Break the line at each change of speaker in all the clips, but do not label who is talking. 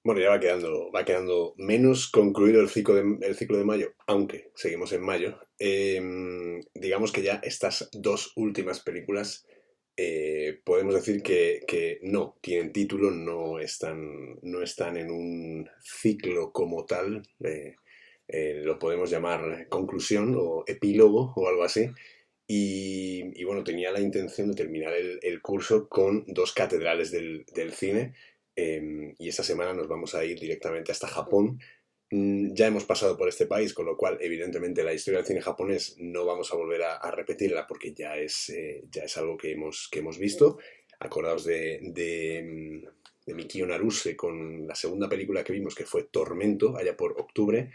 Bueno, ya va quedando menos concluido el ciclo de mayo, aunque seguimos en mayo. Digamos que ya estas dos últimas películas podemos decir que no tienen título, no están en un ciclo como tal. Lo podemos llamar conclusión o epílogo o algo así. Y bueno, tenía la intención de terminar el curso con dos catedrales del cine. Y esta semana nos vamos a ir directamente hasta Japón. Ya hemos pasado por este país, con lo cual, evidentemente, la historia del cine japonés no vamos a volver a repetirla porque ya es algo que hemos visto. Acordaos de Mikio Naruse con la segunda película que vimos, que fue Tormento, allá por octubre.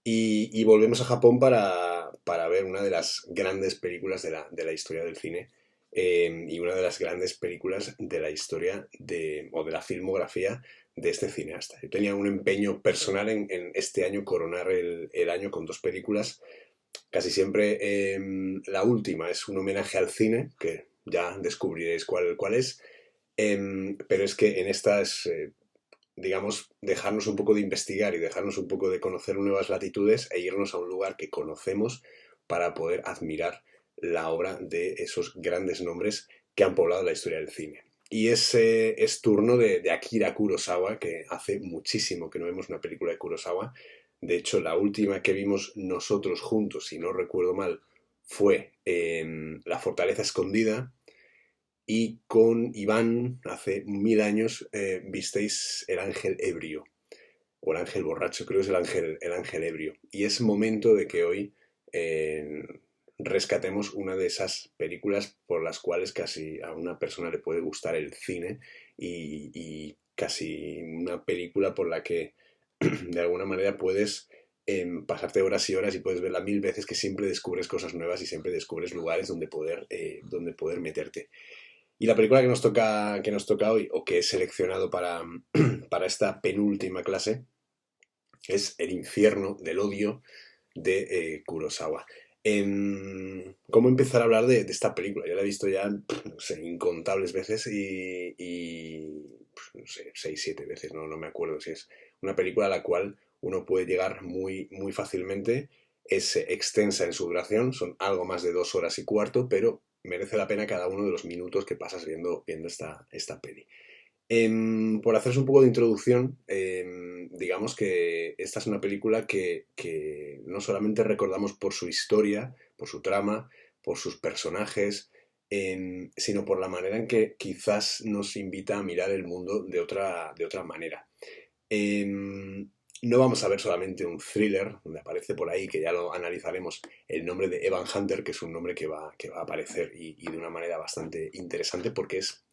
Y volvemos a Japón para ver una de las grandes películas de la historia del cine, y una de las grandes películas de la historia o de la filmografía de este cineasta. Yo tenía un empeño personal en este año coronar el año con dos películas. Casi siempre la última es un homenaje al cine, que ya descubriréis cuál es. Pero es que en estas, digamos, dejarnos un poco de investigar y dejarnos un poco de conocer nuevas latitudes e irnos a un lugar que conocemos para poder admirar la obra de esos grandes nombres que han poblado la historia del cine. Y es turno de Akira Kurosawa, que hace muchísimo que no vemos una película de Kurosawa. De hecho, la última que vimos nosotros juntos, si no recuerdo mal, fue La Fortaleza Escondida, y con Iván, hace 1000 años, visteis El Ángel Ebrio, o El Ángel Borracho, creo que es el ángel Ebrio. Y es momento de que hoy eh, rescatemos una de esas películas por las cuales casi a una persona le puede gustar el cine, y casi una película por la que de alguna manera puedes pasarte horas y horas y puedes verla 1000 veces, que siempre descubres cosas nuevas y siempre descubres lugares donde poder meterte. Y la película que nos toca hoy, o que he seleccionado para esta penúltima clase, es El infierno del odio de Kurosawa. ¿Cómo empezar a hablar de esta película? Yo la he visto ya, no sé, incontables veces no sé, 6, 7 veces, no me acuerdo si es una película a la cual uno puede llegar muy, muy fácilmente. Es extensa en su duración, son algo más de 2 horas y cuarto, pero merece la pena cada uno de los minutos que pasas viendo esta peli. Por haceros un poco de introducción, digamos que esta es una película que no solamente recordamos por su historia, por su trama, por sus personajes, sino por la manera en que quizás nos invita a mirar el mundo de otra manera. Em, no vamos a ver solamente un thriller, donde aparece por ahí, que ya lo analizaremos, el nombre de Evan Hunter, que es un nombre que va a aparecer, y de una manera bastante interesante, porque es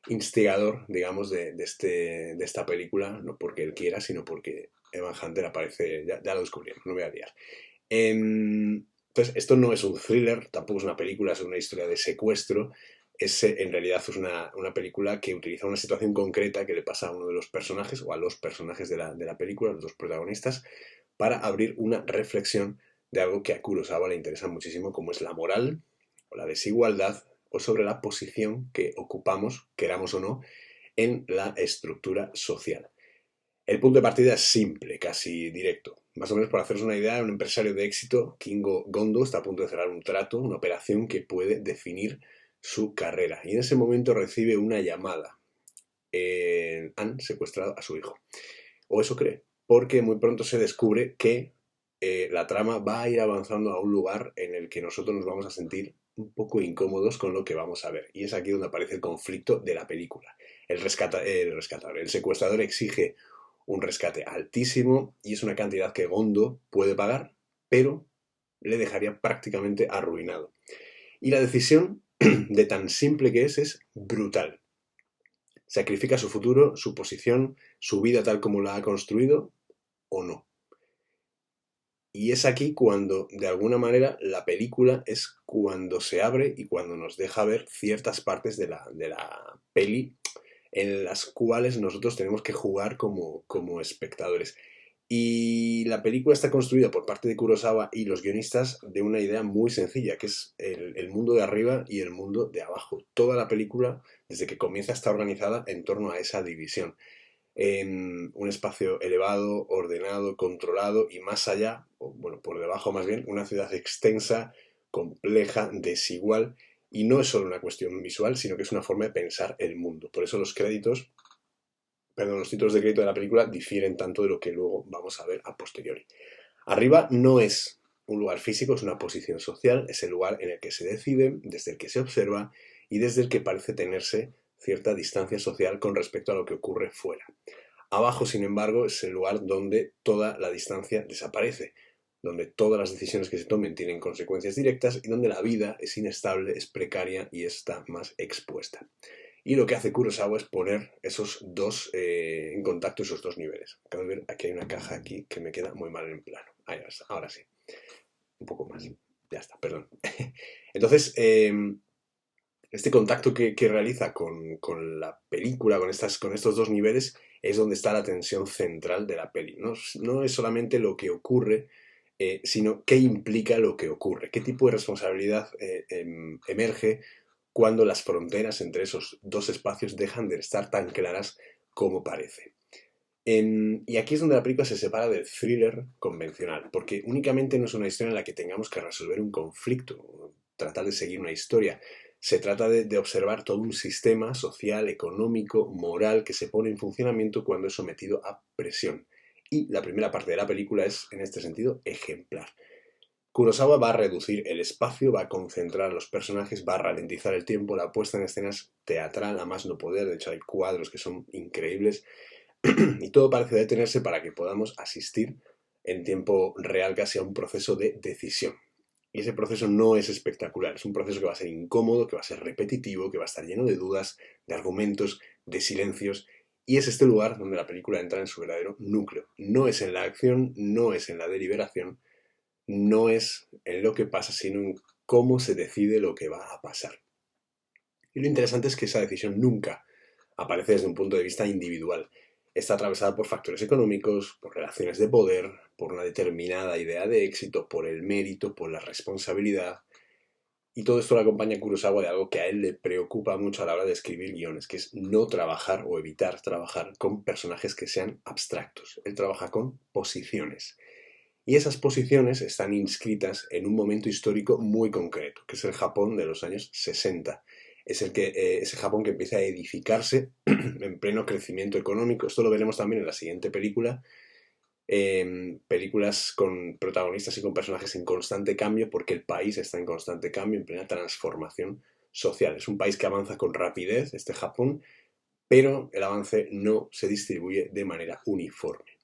instigador, digamos, de esta película, no porque él quiera, sino porque Evan Hunter aparece, ya lo descubrimos, no voy a liar. Entonces, esto no es un thriller, tampoco es una película, es una historia de secuestro. En realidad es una película que utiliza una situación concreta que le pasa a uno de los personajes, o a los personajes de la película, los dos protagonistas, para abrir una reflexión de algo que a Kurosawa le interesa muchísimo, como es la moral o la desigualdad, o sobre la posición que ocupamos, queramos o no, en la estructura social. El punto de partida es simple, casi directo. Más o menos, por haceros una idea, un empresario de éxito, Kingo Gondo, está a punto de cerrar un trato, una operación que puede definir su carrera. Y en ese momento recibe una llamada. Han secuestrado a su hijo. O eso cree. Porque muy pronto se descubre que la trama va a ir avanzando a un lugar en el que nosotros nos vamos a sentir un poco incómodos con lo que vamos a ver. Y es aquí donde aparece el conflicto de la película. El secuestrador exige un rescate altísimo, y es una cantidad que Gondo puede pagar, pero le dejaría prácticamente arruinado. Y la decisión, de tan simple que es brutal. ¿Sacrifica su futuro, su posición, su vida tal como la ha construido, o no? Y es aquí cuando, de alguna manera, la película es cuando se abre y cuando nos deja ver ciertas partes de la peli, en las cuales nosotros tenemos que jugar como espectadores. Y la película está construida por parte de Kurosawa y los guionistas de una idea muy sencilla, que es el mundo de arriba y el mundo de abajo. Toda la película, desde que comienza, está organizada en torno a esa división. en un espacio elevado, ordenado, controlado y más allá, o bueno, por debajo más bien, una ciudad extensa, compleja, desigual, y no es solo una cuestión visual, sino que es una forma de pensar el mundo. Por eso los títulos de crédito de la película difieren tanto de lo que luego vamos a ver a posteriori. Arriba no es un lugar físico, es una posición social, es el lugar en el que se decide, desde el que se observa y desde el que parece tenerse cierta distancia social con respecto a lo que ocurre fuera. Abajo, sin embargo, es el lugar donde toda la distancia desaparece, donde todas las decisiones que se tomen tienen consecuencias directas y donde la vida es inestable, es precaria y está más expuesta. Y lo que hace Kurosawa es poner esos dos en contacto, esos dos niveles. Acabo de ver, aquí hay una caja aquí que me queda muy mal en plano. Ahora sí. Un poco más. Ya está, perdón. Entonces, este contacto que realiza con la película, con estos dos niveles, es donde está la tensión central de la peli. No es solamente lo que ocurre, sino qué implica lo que ocurre, qué tipo de responsabilidad emerge cuando las fronteras entre esos dos espacios dejan de estar tan claras como parece. Y aquí es donde la película se separa del thriller convencional, porque únicamente no es una historia en la que tengamos que resolver un conflicto, tratar de seguir una historia. Se trata de observar todo un sistema social, económico, moral que se pone en funcionamiento cuando es sometido a presión. Y la primera parte de la película es, en este sentido, ejemplar. Kurosawa va a reducir el espacio, va a concentrar a los personajes, va a ralentizar el tiempo, la puesta en escena es teatral a más no poder, de hecho hay cuadros que son increíbles y todo parece detenerse para que podamos asistir en tiempo real casi a un proceso de decisión. Y ese proceso no es espectacular, es un proceso que va a ser incómodo, que va a ser repetitivo, que va a estar lleno de dudas, de argumentos, de silencios, y es este lugar donde la película entra en su verdadero núcleo. No es en la acción, no es en la deliberación, no es en lo que pasa, sino en cómo se decide lo que va a pasar. Y lo interesante es que esa decisión nunca aparece desde un punto de vista individual. Está atravesada por factores económicos, por relaciones de poder, por una determinada idea de éxito, por el mérito, por la responsabilidad. Y todo esto lo acompaña Kurosawa de algo que a él le preocupa mucho a la hora de escribir guiones, que es no trabajar o evitar trabajar con personajes que sean abstractos. Él trabaja con posiciones. Y esas posiciones están inscritas en un momento histórico muy concreto, que es el Japón de los años 60. Es ese Japón que empieza a edificarse en pleno crecimiento económico. Esto lo veremos también en la siguiente película. Películas con protagonistas y con personajes en constante cambio, porque el país está en constante cambio, en plena transformación social. Es un país que avanza con rapidez, este Japón, pero el avance no se distribuye de manera uniforme.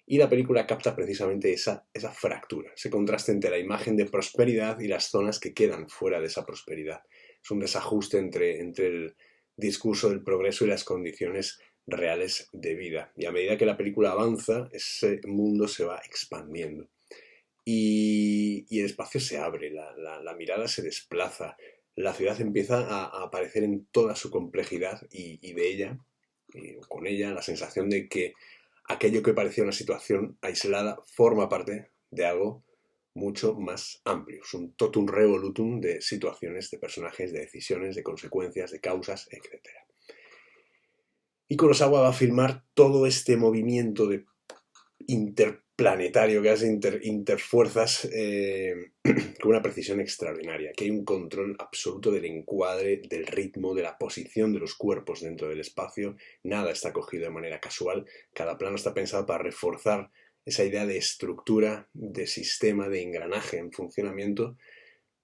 Y la película capta precisamente esa fractura, ese contraste entre la imagen de prosperidad y las zonas que quedan fuera de esa prosperidad. Es un desajuste entre el discurso del progreso y las condiciones reales de vida. Y a medida que la película avanza, ese mundo se va expandiendo. Y el espacio se abre, la mirada se desplaza, la ciudad empieza a aparecer en toda su complejidad y de ella, con ella, la sensación de que aquello que parecía una situación aislada forma parte de algo mucho más amplio. Es un totum revolutum de situaciones, de personajes, de decisiones, de consecuencias, de causas, etc. Y Kurosawa va a filmar todo este movimiento de interplanetario que hace interfuerzas con una precisión extraordinaria, que hay un control absoluto del encuadre, del ritmo, de la posición de los cuerpos dentro del espacio. Nada está cogido de manera casual, cada plano está pensado para reforzar esa idea de estructura, de sistema, de engranaje en funcionamiento,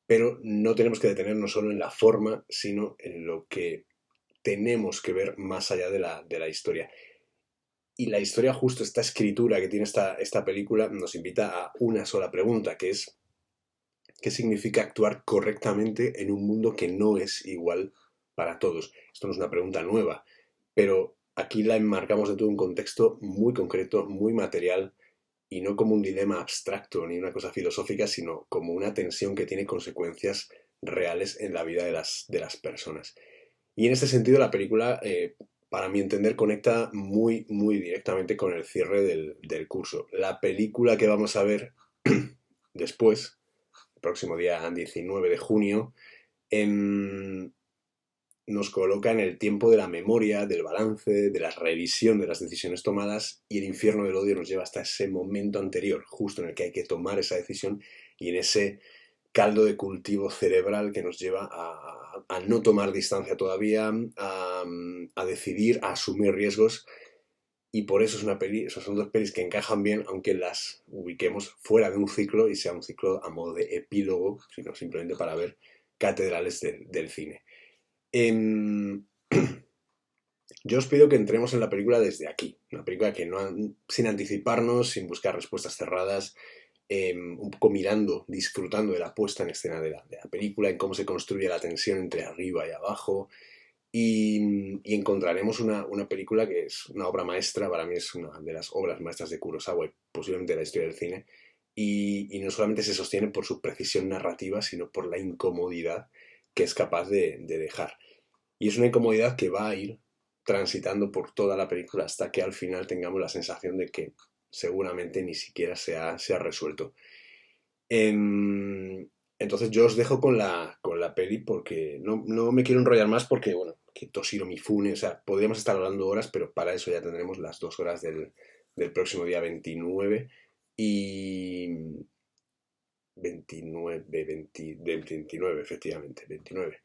pero no tenemos que detenernos solo en la forma, sino en lo que tenemos que ver más allá de la historia. Y la historia, justo esta escritura que tiene esta película, nos invita a una sola pregunta, que es ¿qué significa actuar correctamente en un mundo que no es igual para todos? Esto no es una pregunta nueva, pero aquí la enmarcamos dentro de un contexto muy concreto, muy material, y no como un dilema abstracto ni una cosa filosófica, sino como una tensión que tiene consecuencias reales en la vida de las personas. Y en este sentido la película, para mi entender, conecta muy, muy directamente con el cierre del curso. La película que vamos a ver después, el próximo día 19 de junio, nos coloca en el tiempo de la memoria, del balance, de la revisión de las decisiones tomadas, y el infierno del odio nos lleva hasta ese momento anterior, justo en el que hay que tomar esa decisión, y en ese caldo de cultivo cerebral que nos lleva a no tomar distancia todavía, a decidir, a asumir riesgos. Y por eso es una peli, esos son dos pelis que encajan bien, aunque las ubiquemos fuera de un ciclo y sea un ciclo a modo de epílogo, sino simplemente para ver catedrales del cine. Em, yo os pido que entremos en la película desde aquí, una película que no, sin anticiparnos, sin buscar respuestas cerradas, un poco mirando, disfrutando de la puesta en escena de la película, en cómo se construye la tensión entre arriba y abajo, y encontraremos una película que es una obra maestra, para mí es una de las obras maestras de Kurosawa y posiblemente de la historia del cine, y no solamente se sostiene por su precisión narrativa, sino por la incomodidad que es capaz de dejar. Y es una incomodidad que va a ir transitando por toda la película hasta que al final tengamos la sensación de que seguramente ni siquiera se ha resuelto. Entonces yo os dejo con la peli porque no me quiero enrollar más porque, bueno, que Toshiro Mifune, o sea, podríamos estar hablando horas, pero para eso ya tendremos las 2 horas del próximo día 29 y 29, efectivamente, 29.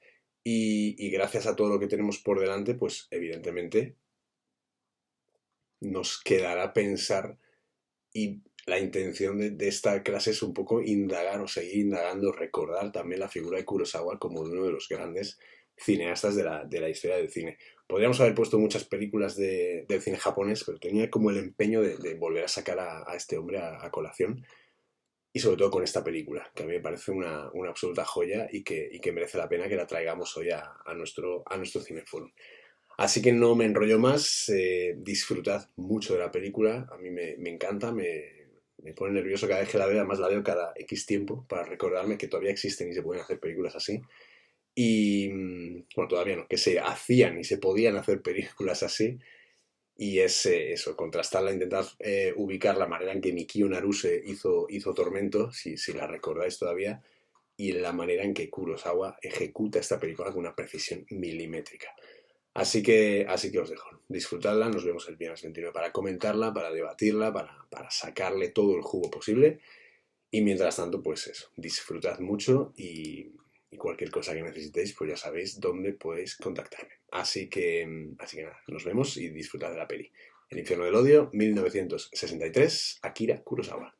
Y gracias a todo lo que tenemos por delante, pues evidentemente nos quedará pensar, y la intención de esta clase es un poco indagar o seguir indagando, recordar también la figura de Kurosawa como uno de los grandes cineastas de la historia del cine. Podríamos haber puesto muchas películas del cine japonés, pero tenía como el empeño de volver a sacar a este hombre a colación, y sobre todo con esta película, que a mí me parece una absoluta joya y que merece la pena que la traigamos hoy a nuestro Cineforum. Así que no me enrollo más, disfrutad mucho de la película, a mí me encanta, me pone nervioso cada vez que la veo, además la veo cada X tiempo para recordarme que todavía existen y se pueden hacer películas así. Y, bueno, todavía no, que se hacían y se podían hacer películas así. Y es eso, contrastarla, intentar ubicar la manera en que Mikio Naruse hizo Tormento, si la recordáis todavía, y la manera en que Kurosawa ejecuta esta película con una precisión milimétrica. Así que os dejo. Disfrutadla, nos vemos el viernes 29 para comentarla, para debatirla, para sacarle todo el jugo posible. Y mientras tanto, pues eso, disfrutad mucho y cualquier cosa que necesitéis, pues ya sabéis dónde podéis contactarme. Así que nada, nos vemos y disfrutad de la peli. El infierno del odio, 1963, Akira Kurosawa.